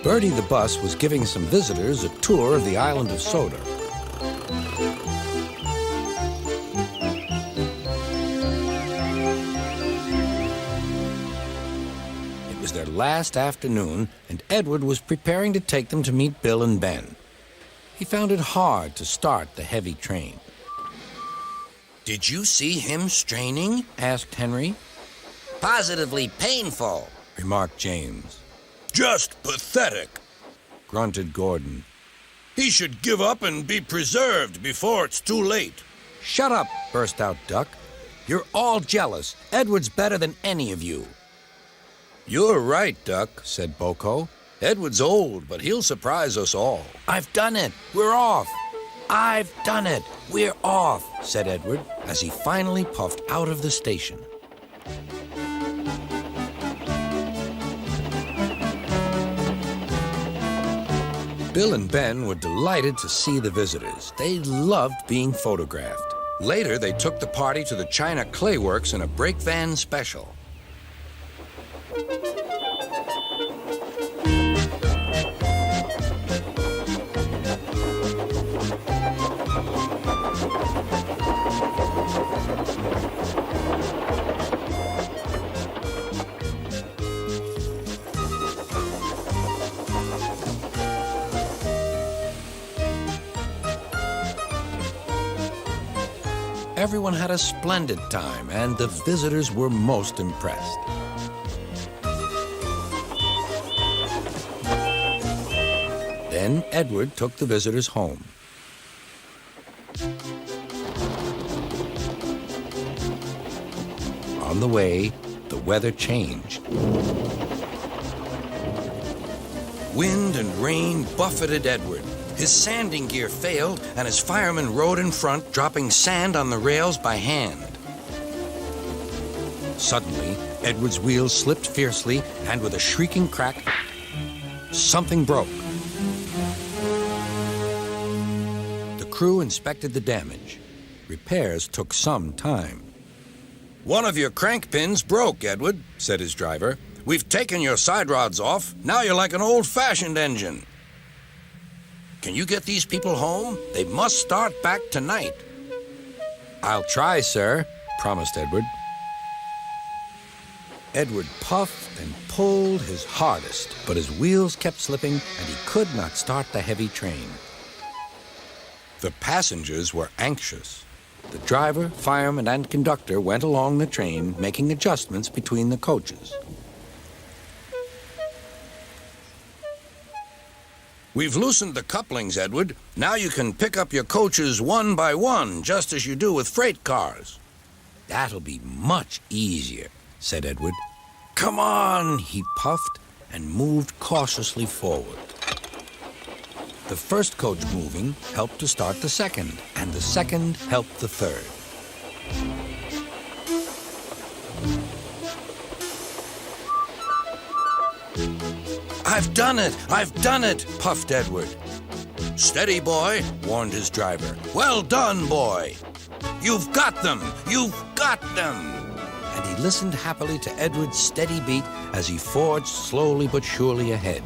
Bertie the bus was giving some visitors a tour of the island of Soda. It was their last afternoon, and Edward was preparing to take them to meet Bill and Ben. He found it hard to start the heavy train. Did you see him straining? Asked Henry. Positively painful, Remarked James. Just pathetic. Grunted Gordon. He should give up and be preserved before it's too late. Shut up, burst out Duck. You're all jealous. Edward's better than any of you. You're right, Duck, said Boko. Edward's old, but he'll surprise us all. I've done it. We're off. I've done it. We're off, said Edward as he finally puffed out of the station. Bill and Ben were delighted to see the visitors. They loved being photographed. Later, they took the party to the China Clay Works in a brake van special. Everyone had a splendid time, and the visitors were most impressed. Then Edward took the visitors home. On the way, the weather changed. Wind and rain buffeted Edward. His sanding gear failed, and his fireman rode in front, dropping sand on the rails by hand. Suddenly, Edward's wheels slipped fiercely, and with a shrieking crack, something broke. The crew inspected the damage. Repairs took some time. One of your crank pins broke, Edward, said his driver. We've taken your side rods off. Now you're like an old-fashioned engine. Can you get these people home? They must start back tonight. I'll try, sir, promised Edward. Edward puffed and pulled his hardest, but his wheels kept slipping and he could not start the heavy train. The passengers were anxious. The driver, fireman, and conductor went along the train, making adjustments between the coaches. We've loosened the couplings, Edward. Now you can pick up your coaches one by one, just as you do with freight cars. That'll be much easier, said Edward. Come on, he puffed and moved cautiously forward. The first coach moving helped to start the second, and the second helped the third. I've done it! I've done it! Puffed Edward. Steady, boy, warned his driver. Well done, boy! You've got them! You've got them! And he listened happily to Edward's steady beat as he forged slowly but surely ahead.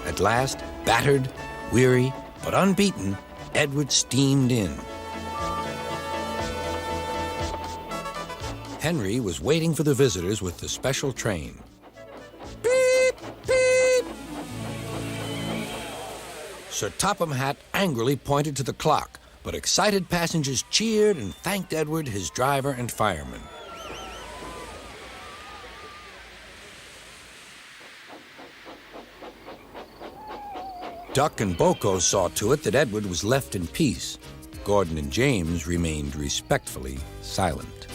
At last, battered, weary, but unbeaten, Edward steamed in. Henry was waiting for the visitors with the special train. Beep, beep! Sir Topham Hatt angrily pointed to the clock, but excited passengers cheered and thanked Edward, his driver, and fireman. Duck and Boko saw to it that Edward was left in peace. Gordon and James remained respectfully silent.